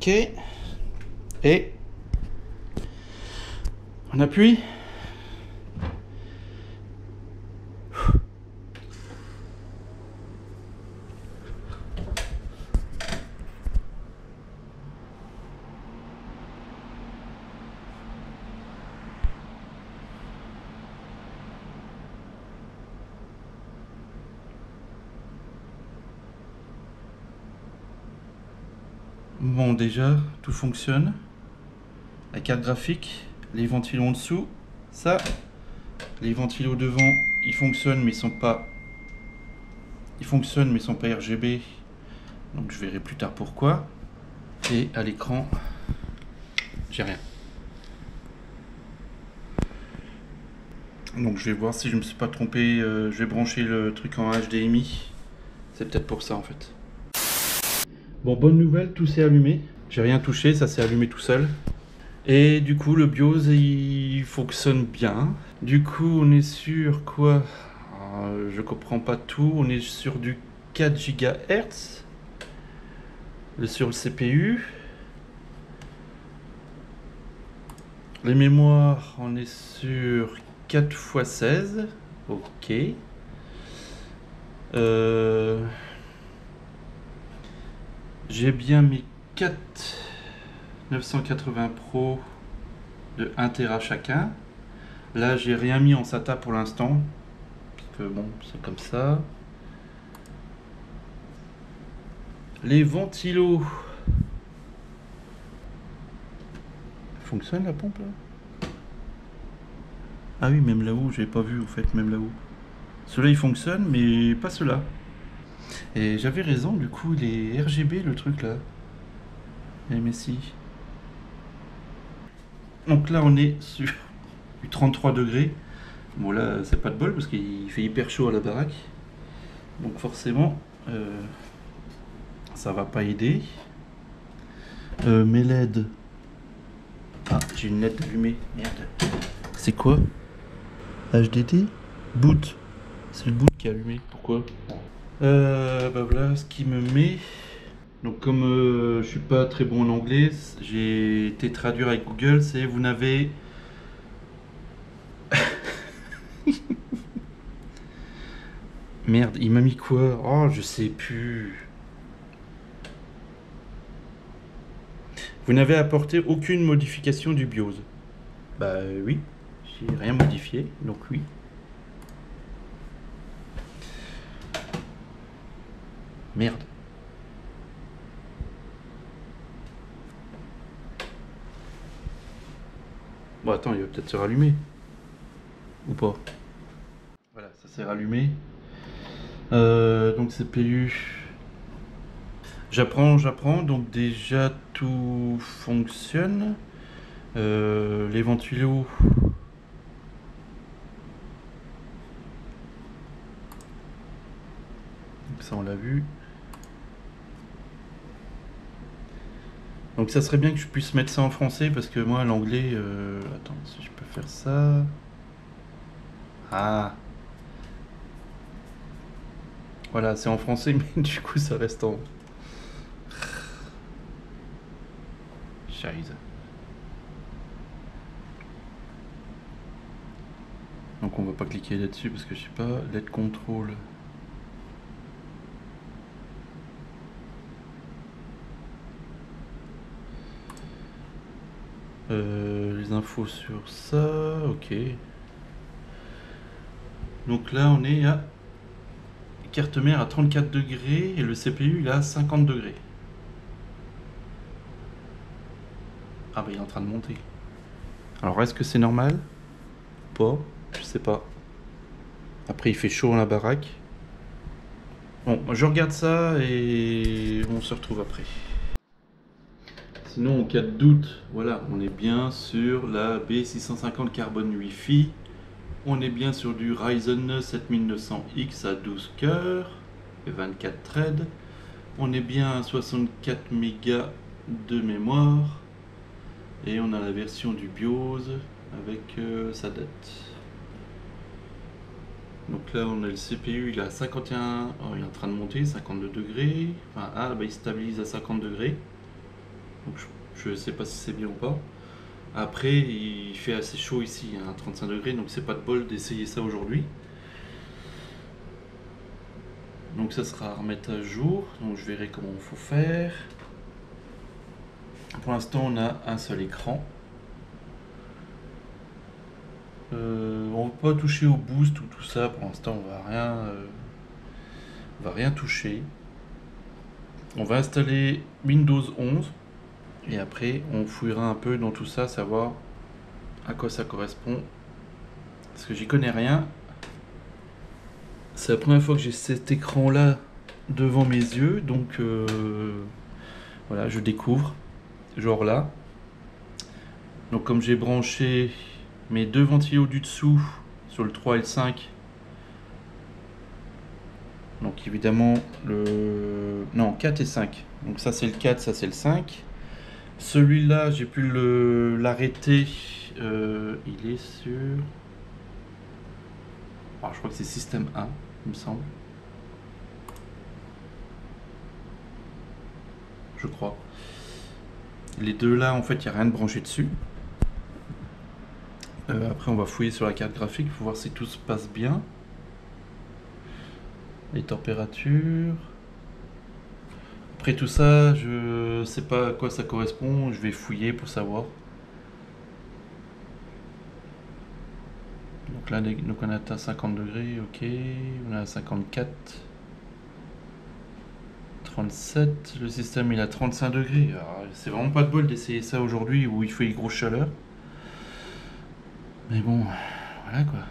ok. Et on appuie. Bon, déjà, tout fonctionne. La carte graphique, les ventilos en dessous, ça. Les ventilos devant, ils fonctionnent mais ils sont pas... Ils fonctionnent mais ils sont pas RGB. Donc je verrai plus tard pourquoi. Et à l'écran, j'ai rien. Donc je vais voir si je me suis pas trompé. Je vais brancher le truc en HDMI. C'est peut-être pour ça en fait. Bon, bonne nouvelle, tout s'est allumé. J'ai rien touché, ça s'est allumé tout seul. Et du coup, le BIOS, il fonctionne bien. Du coup, on est sur quoi? Je comprends pas tout. On est sur du 4 GHz. Sur le CPU. Les mémoires, on est sur 4 x 16. Ok. J'ai bien mes 4 980 Pro de 1 Tera chacun. Là, j'ai rien mis en SATA pour l'instant. Parce que bon, c'est comme ça. Les ventilos. Fonctionne la pompe là? Ah oui, même là-haut, j'ai pas vu en fait, même là-haut. Ceux-là, ils fonctionnent, mais pas ceux-là. Et j'avais raison, du coup, il est RGB le truc là. MSI. Donc là, on est sur du 33 degrés. Bon, là, c'est pas de bol parce qu'il fait hyper chaud à la baraque. Donc forcément, ça va pas aider. Mes LED. Ah, j'ai une LED allumée. Merde. C'est quoi? HDD? Boot. C'est le boot qui est allumé. Pourquoi? Bah voilà ce qui me met. Donc comme je suis pas très bon en anglais, j'ai été traduire avec Google, c'est vous n'avez... Merde, il m'a mis quoi? Oh, je sais plus. Vous n'avez apporté aucune modification du BIOS. Bah oui, j'ai rien modifié, donc oui. Merde. Bon attends, il va peut-être se rallumer. Ou pas. Voilà, ça s'est rallumé. Donc CPU. J'apprends. Donc déjà tout fonctionne. Les ventilos. Donc ça on l'a vu. Donc ça serait bien que je puisse mettre ça en français parce que moi l'anglais... Attends, si je peux faire ça... Ah. Voilà, c'est en français mais du coup ça reste en... Scheiße. Donc on va pas cliquer là-dessus parce que je sais pas, LED control. Les infos sur ça, ok. Donc là on est à carte mère à 34 degrés et le CPU il est à 50 degrés. Ah bah il est en train de monter. Alors est-ce que c'est normal? Pas, je sais pas. Après il fait chaud dans la baraque. Bon, je regarde ça et on se retrouve après. Sinon, en cas de doute, voilà, on est bien sur la B650 carbone Wi-Fi. On est bien sur du Ryzen 7900X à 12 cœurs et 24 threads. On est bien à 64 mégas de mémoire. Et on a la version du BIOS avec sa date. Donc là, on a le CPU, il est à 51, oh, il est en train de monter, 52 degrés. Enfin, ah, bah, il stabilise à 50 degrés. Donc je sais pas si c'est bien ou pas. Après, il fait assez chaud ici, hein, 35 degrés, donc c'est pas de bol d'essayer ça aujourd'hui. Donc ça sera à remettre à jour, donc je verrai comment il faut faire. Pour l'instant, on a un seul écran. On ne va pas toucher au boost ou tout ça, pour l'instant on va rien toucher. On va installer Windows 11 et après on fouillera un peu dans tout ça, savoir à quoi ça correspond. Parce que j'y connais rien. C'est la première fois que j'ai cet écran là devant mes yeux, donc voilà, je découvre. Genre là. Donc comme j'ai branché mes deux ventilos du dessous sur le 3 et le 5. Donc évidemment le... Non, 4 et 5. Donc ça c'est le 4, ça c'est le 5. Celui-là, j'ai pu l'arrêter. Il est sur... Alors je crois que c'est système 1, il me semble. Je crois. Les deux là, en fait, il n'y a rien de branché dessus. Après, on va fouiller sur la carte graphique pour voir si tout se passe bien. Les températures. Après tout ça, je sais pas à quoi ça correspond. Je vais fouiller pour savoir. Donc là, donc on a atteint 50 degrés, ok. On a 54. 37, le système il a 35 degrés. C'est vraiment pas de bol d'essayer ça aujourd'hui où il fait une grosse chaleur. Mais bon, voilà quoi.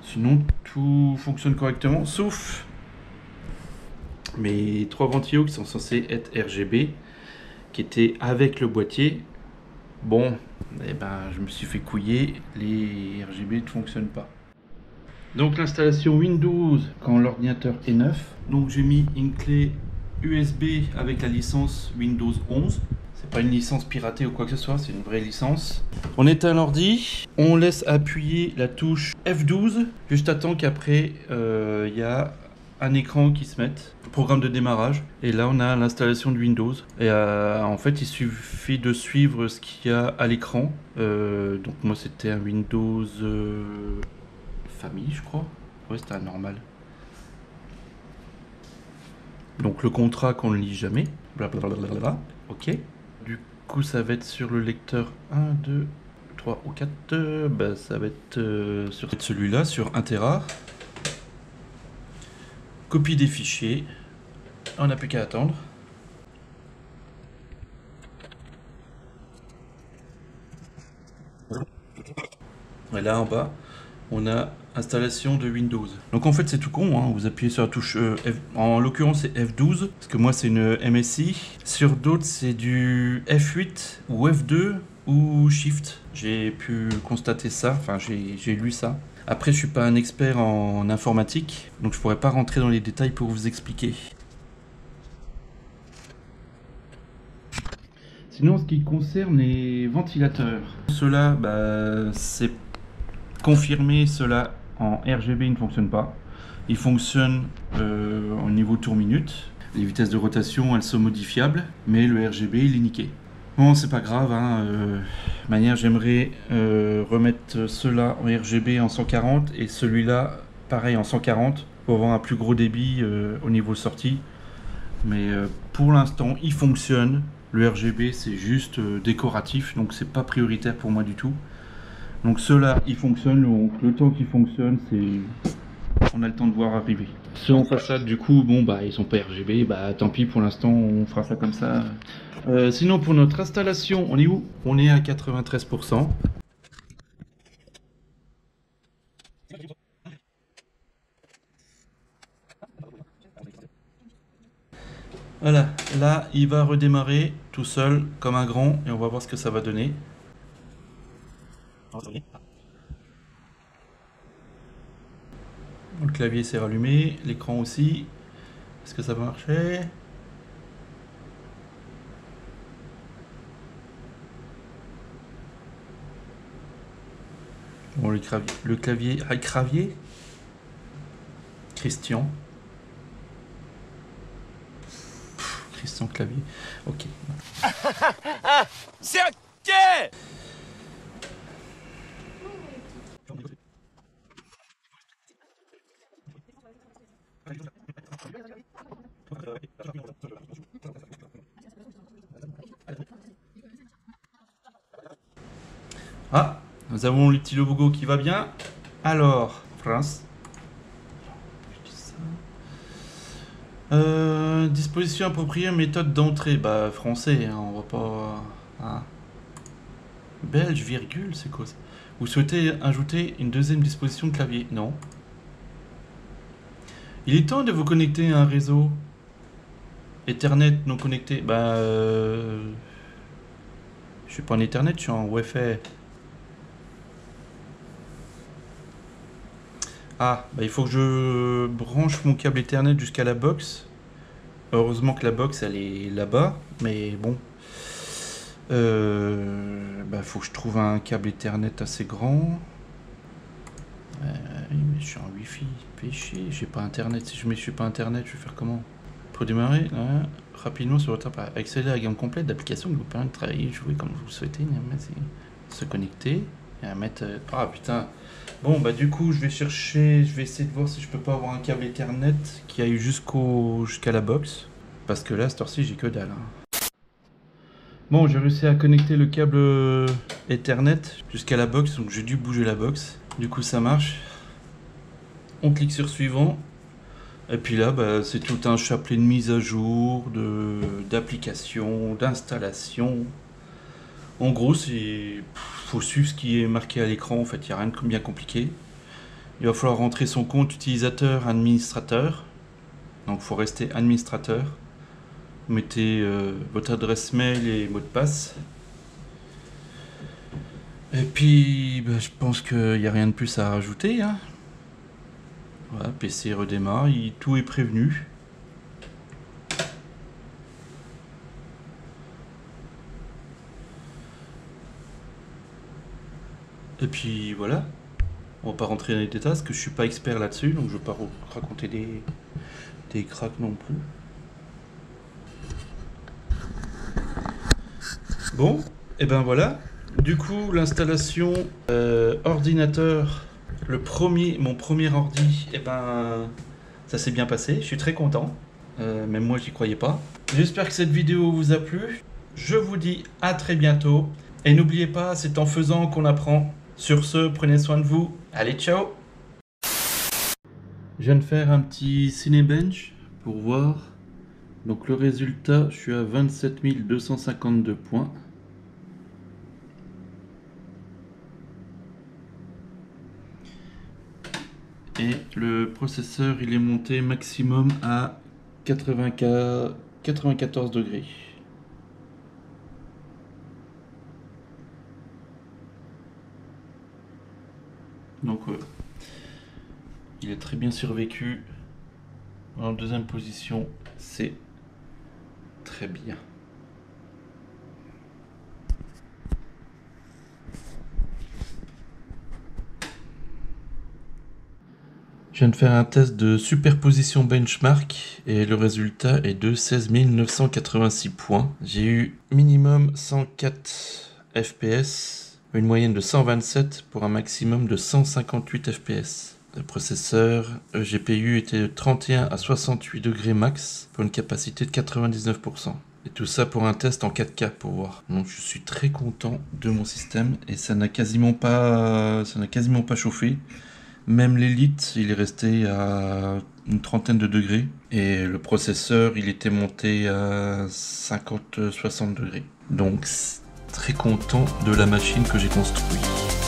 Sinon tout fonctionne correctement, sauf mes trois ventilos qui sont censés être RGB, qui étaient avec le boîtier. Bon, eh ben, je me suis fait couiller, les RGB ne fonctionnent pas. Donc l'installation Windows quand l'ordinateur est neuf. Donc j'ai mis une clé USB avec la licence Windows 11. C'est pas une licence piratée ou quoi que ce soit, c'est une vraie licence. On éteint l'ordi, on laisse appuyer la touche F12 juste à temps qu'après il y a un écran qui se mette, programme de démarrage. Et là on a l'installation de Windows. Et en fait il suffit de suivre ce qu'il y a à l'écran. Donc moi c'était un Windows famille, je crois. Ouais, c'était un normal. Donc le contrat qu'on ne lit jamais. Blablabla. Ok. Du coup, ça va être sur le lecteur 1, 2, 3 ou 4. Bah, ça va être sur celui-là, sur 1 Tera. Copie des fichiers. On n'a plus qu'à attendre. Et là en bas, on a installation de Windows. Donc en fait c'est tout con, hein. Vous appuyez sur la touche F, en l'occurrence c'est F12, parce que moi c'est une MSI. Sur d'autres c'est du F8 ou F2 ou Shift. J'ai pu constater ça, enfin j'ai lu ça. Après je suis pas un expert en informatique, donc je pourrais pas rentrer dans les détails pour vous expliquer. Sinon, en ce qui concerne les ventilateurs, ceux-là, bah, c'est confirmé, ceux-là en RGB ne fonctionnent pas. Ils fonctionnent au niveau tour-minute. Les vitesses de rotation, elles sont modifiables, mais le RGB, il est niqué. Bon, c'est pas grave, hein. Manière, j'aimerais remettre ceux-là en RGB en 140 et celui-là, pareil, en 140 pour avoir un plus gros débit au niveau sortie. Mais pour l'instant, il fonctionne. Le RGB, c'est juste décoratif, donc c'est pas prioritaire pour moi du tout. Donc ceux-là, ils fonctionnent. Donc le temps qu'ils fonctionnent, c'est... On a le temps de voir arriver. Ceux en façade, du coup, bon, bah, ils sont pas RGB. Bah, tant pis, pour l'instant, on fera ça comme ça. Sinon, pour notre installation, on est où? On est à 93%. Voilà, là, il va redémarrer tout seul, comme un grand, et on va voir ce que ça va donner. Le clavier s'est rallumé, l'écran aussi. Est-ce que ça va marcher? Bon, le clavier... Ah, Clavier Christian. maîtrise sans clavier. Ok. C'est ok. Ah, nous avons le petit logo qui va bien. Alors, France. Disposition appropriée, méthode d'entrée. Bah, français, hein, on va pas... Hein. Belge, virgule, c'est quoi ça? Vous souhaitez ajouter une deuxième disposition de clavier? Non. Il est temps de vous connecter à un réseau Ethernet non connecté. Bah, je suis pas en Ethernet, je suis en Wi-Fi. Ah, bah il faut que je branche mon câble Ethernet jusqu'à la box. Heureusement que la box elle est là-bas, mais bon. Bah faut que je trouve un câble Ethernet assez grand. Mais je suis en Wi-Fi, péché, j'ai pas Internet. Si je me suis pas Internet, je vais faire comment? Pour démarrer, là, rapidement sur votre appareil. Accéder à la gamme complète d'applications qui vous permet de travailler et jouer comme vous le souhaitez. Se connecter et à mettre. Ah putain! Bon bah du coup je vais chercher, je vais essayer de voir si je peux pas avoir un câble Ethernet qui aille jusqu'à la box. Parce que là, cette heure-ci, j'ai que dalle. Hein. Bon, j'ai réussi à connecter le câble Ethernet jusqu'à la box, donc j'ai dû bouger la box. Du coup ça marche. On clique sur suivant. Et puis là, bah, c'est tout un chapelet de mise à jour, d'applications, d'installation. En gros, faut suivre ce qui est marqué à l'écran. En fait, il n'y a rien de bien compliqué. Il va falloir rentrer son compte utilisateur administrateur. Donc, il faut rester administrateur. Vous mettez votre adresse mail et mot de passe. Et puis, bah, je pense qu'il n'y a rien de plus à rajouter. Hein. Voilà, PC redémarre, tout est prévenu. Et puis voilà, on va pas rentrer dans les détails parce que je suis pas expert là-dessus, donc je vais pas raconter des cracks non plus. Bon, et ben voilà. Du coup, l'installation ordinateur, mon premier ordi, et ben ça s'est bien passé. Je suis très content. Même moi, j'y croyais pas. J'espère que cette vidéo vous a plu. Je vous dis à très bientôt. Et n'oubliez pas, c'est en faisant qu'on apprend. Sur ce, prenez soin de vous. Allez, ciao! Je viens de faire un petit Cinebench pour voir. Donc le résultat, je suis à 27 252 points. Et le processeur, il est monté maximum à 94 degrés. Donc il est très bien survécu. En deuxième position, c'est très bien. Je viens de faire un test de superposition benchmark et le résultat est de 16 986 points. J'ai eu minimum 104 FPS, une moyenne de 127 pour un maximum de 158 FPS. Le processeur GPU était de 31 à 68 degrés max pour une capacité de 99%. Et tout ça pour un test en 4K pour voir. Donc je suis très content de mon système et ça n'a quasiment pas chauffé. Même l'élite, il est resté à une trentaine de degrés. Et le processeur, il était monté à 50-60 degrés. Donc très content de la machine que j'ai construite.